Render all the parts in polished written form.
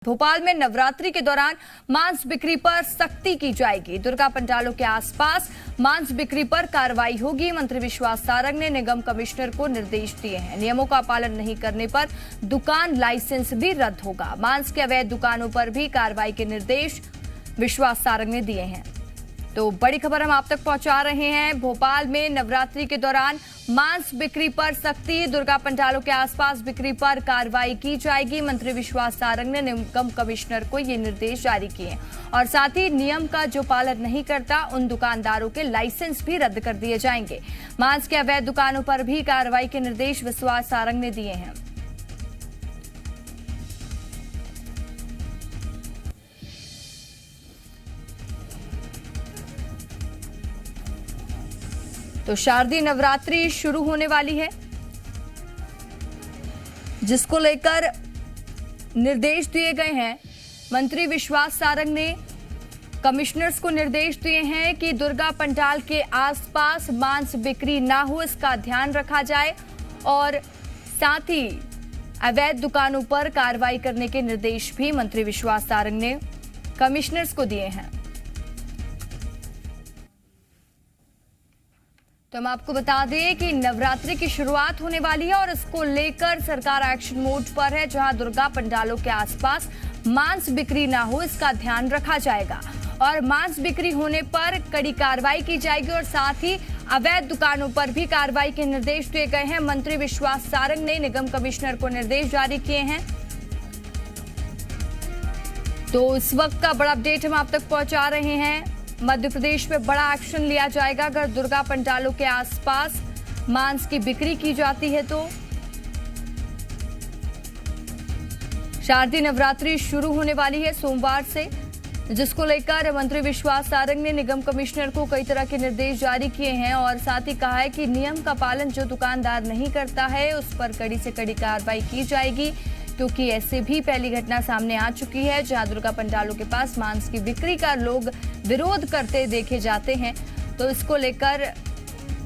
भोपाल में नवरात्रि के दौरान मांस बिक्री पर सख्ती की जाएगी। दुर्गा पंडालों के आसपास मांस बिक्री पर कार्रवाई होगी। मंत्री विश्वास सारंग ने निगम कमिश्नर को निर्देश दिए हैं। नियमों का पालन नहीं करने पर दुकान लाइसेंस भी रद्द होगा। मांस के अवैध दुकानों पर भी कार्रवाई के निर्देश विश्वास सारंग ने दिए हैं। तो बड़ी खबर हम आप तक पहुंचा रहे हैं। भोपाल में नवरात्रि के दौरान मांस बिक्री पर सख्ती, दुर्गा पंडालों के आसपास बिक्री पर कार्रवाई की जाएगी। मंत्री विश्वास सारंग ने निगम कमिश्नर को ये निर्देश जारी किए और साथ ही नियम का जो पालन नहीं करता उन दुकानदारों के लाइसेंस भी रद्द कर दिए जाएंगे। मांस के अवैध दुकानों पर भी कार्रवाई के निर्देश विश्वास सारंग ने दिए हैं। तो शारदीय नवरात्रि शुरू होने वाली है, जिसको लेकर निर्देश दिए गए हैं। मंत्री विश्वास सारंग ने कमिश्नर्स को निर्देश दिए हैं कि दुर्गा पंडाल के आसपास मांस बिक्री ना हो, इसका ध्यान रखा जाए और साथ ही अवैध दुकानों पर कार्रवाई करने के निर्देश भी मंत्री विश्वास सारंग ने कमिश्नर्स को दिए हैं। तो हम आपको बता दें कि नवरात्रि की शुरुआत होने वाली है और इसको लेकर सरकार एक्शन मोड पर है, जहां दुर्गा पंडालों के आसपास मांस बिक्री ना हो, इसका ध्यान रखा जाएगा और मांस बिक्री होने पर कड़ी कार्रवाई की जाएगी और साथ ही अवैध दुकानों पर भी कार्रवाई के निर्देश दिए गए हैं। मंत्री विश्वास सारंग ने निगम कमिश्नर को निर्देश जारी किए हैं। तो इस वक्त का बड़ा अपडेट हम आप तक पहुंचा रहे हैं। मध्य प्रदेश में बड़ा एक्शन लिया जाएगा अगर दुर्गा पंडालों के आसपास मांस की बिक्री की जाती है तो। शारदीय नवरात्रि शुरू होने वाली है सोमवार से, जिसको लेकर मंत्री विश्वास सारंग ने निगम कमिश्नर को कई तरह के निर्देश जारी किए हैं और साथ ही कहा है कि नियम का पालन जो दुकानदार नहीं करता है उस पर कड़ी से कड़ी कार्रवाई की जाएगी, क्योंकि ऐसे भी पहली घटना सामने आ चुकी है जहां दुर्गा पंडालों के पास मांस की बिक्री का लोग विरोध करते देखे जाते हैं। तो इसको लेकर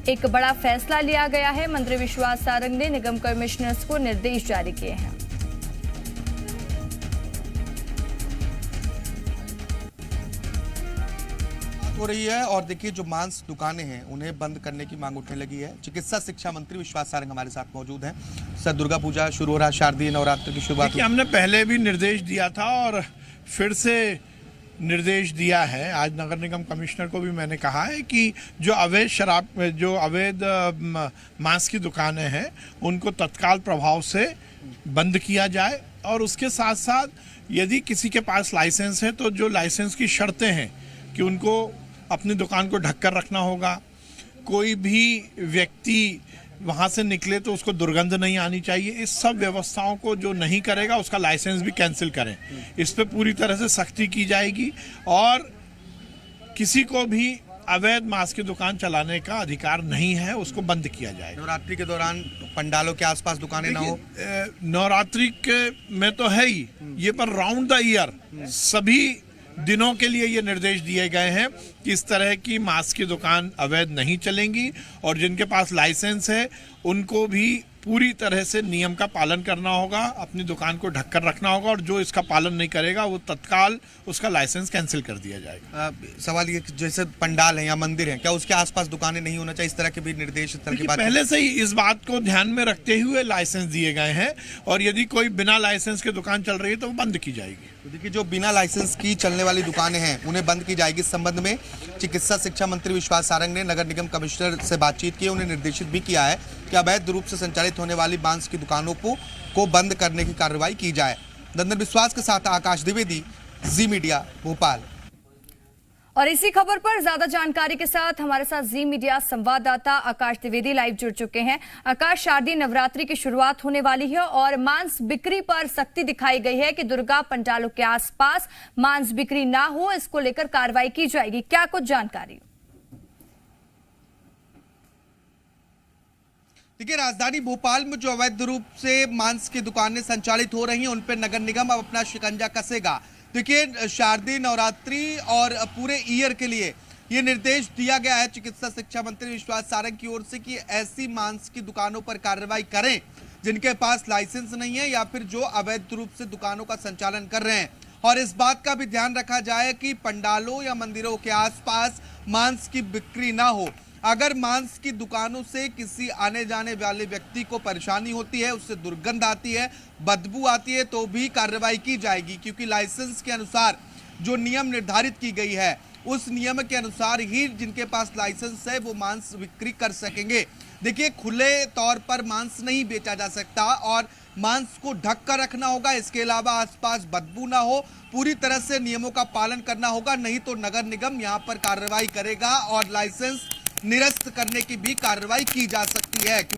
एक बड़ा फैसला लिया गया है। मंत्री विश्वास सारंग ने निगम कमिश्नर्स को निर्देश जारी किए हैं। हो रही है और देखिए जो मांस दुकानें हैं उन्हें बंद करने की मांग उठने लगी है। चिकित्सा शिक्षा मंत्री विश्वास सारंग हमारे साथ मौजूद हैं। सर, दुर्गा पूजा शुरू हो रहा है, शारदीय नवरात्र की शुरुआत हमने पहले भी निर्देश दिया था और फिर से निर्देश दिया है। आज नगर निगम कमिश्नर को भी मैंने कहा है कि जो अवैध मांस की दुकानें हैं उनको तत्काल प्रभाव से बंद किया जाए और उसके साथ साथ यदि किसी के पास लाइसेंस है तो जो लाइसेंस की शर्तें हैं कि उनको अपनी दुकान को ढककर रखना होगा, कोई भी व्यक्ति वहां से निकले तो उसको दुर्गंध नहीं आनी चाहिए। इस सब व्यवस्थाओं को जो नहीं करेगा उसका लाइसेंस भी कैंसिल करें। इस पे पूरी तरह से सख्ती की जाएगी और किसी को भी अवैध मांस की दुकान चलाने का अधिकार नहीं है, उसको बंद किया जाएगा। नवरात्रि के दौरान पंडालों के आसपास दुकानें ना हो, नवरात्रि के में तो है ही ये, पर राउंड द ईयर सभी दिनों के लिए ये निर्देश दिए गए हैं कि इस तरह की मांस की दुकान अवैध नहीं चलेंगी और जिनके पास लाइसेंस है उनको भी पूरी तरह से नियम का पालन करना होगा, अपनी दुकान को ढककर रखना होगा और जो इसका पालन नहीं करेगा वो तत्काल उसका लाइसेंस कैंसिल कर दिया जाएगा। सवाल ये जैसे पंडाल है या मंदिर है, क्या उसके आसपास दुकानें नहीं होना चाहिए? इस तरह के भी निर्देश, इस तरह की बात पहले से ही इस बात को ध्यान में रखते हुए लाइसेंस दिए गए हैं और यदि कोई बिना लाइसेंस के दुकान चल रही है तो वो बंद की जाएगी। तो देखिए जो बिना लाइसेंस की चलने वाली दुकानें हैं उन्हें बंद की जाएगी। इस संबंध में चिकित्सा शिक्षा मंत्री विश्वास सारंग ने नगर निगम कमिश्नर से बातचीत की, उन्हें निर्देशित भी किया है कि अवैध रूप से संचालित होने वाली मांस की दुकानों को बंद करने की कार्रवाई की जाए। नंदन विश्वास के साथ आकाश द्विवेदी, जी मीडिया, भोपाल। और इसी खबर पर ज्यादा जानकारी के साथ हमारे साथ जी मीडिया संवाददाता आकाश द्विवेदी लाइव जुड़ चुके हैं। आकाश, शारदीय नवरात्रि की शुरुआत होने वाली है और मांस बिक्री पर सख्ती दिखाई गई है कि दुर्गा पंडालों के आसपास मांस बिक्री ना हो, इसको लेकर कार्रवाई की जाएगी। क्या कुछ जानकारी? देखिए, राजधानी भोपाल में जो अवैध रूप से मांस की दुकानें संचालित हो रही हैं उन पर नगर निगम अब अपना शिकंजा कसेगा। देखिए, शारदीय नवरात्रि और पूरे ईयर के लिए ये निर्देश दिया गया है चिकित्सा शिक्षा मंत्री विश्वास सारंग की ओर से कि ऐसी मांस की दुकानों पर कार्रवाई करें जिनके पास लाइसेंस नहीं है या फिर जो अवैध रूप से दुकानों का संचालन कर रहे हैं। और इस बात का भी ध्यान रखा जाए कि पंडालों या मंदिरों के आसपास मांस की बिक्री ना हो। अगर मांस की दुकानों से किसी आने जाने वाले व्यक्ति को परेशानी होती है, उससे दुर्गंध आती है, बदबू आती है, तो भी कार्रवाई की जाएगी, क्योंकि लाइसेंस के अनुसार जो नियम निर्धारित की गई है उस नियम के अनुसार ही जिनके पास लाइसेंस है वो मांस बिक्री कर सकेंगे। देखिए, खुले तौर पर मांस नहीं बेचा जा सकता और मांस को ढक कर रखना होगा। इसके अलावा आसपास बदबू ना हो, पूरी तरह से नियमों का पालन करना होगा, नहीं तो नगर निगम यहां पर कार्रवाई करेगा और लाइसेंस निरस्त करने की भी कार्रवाई की जा सकती है।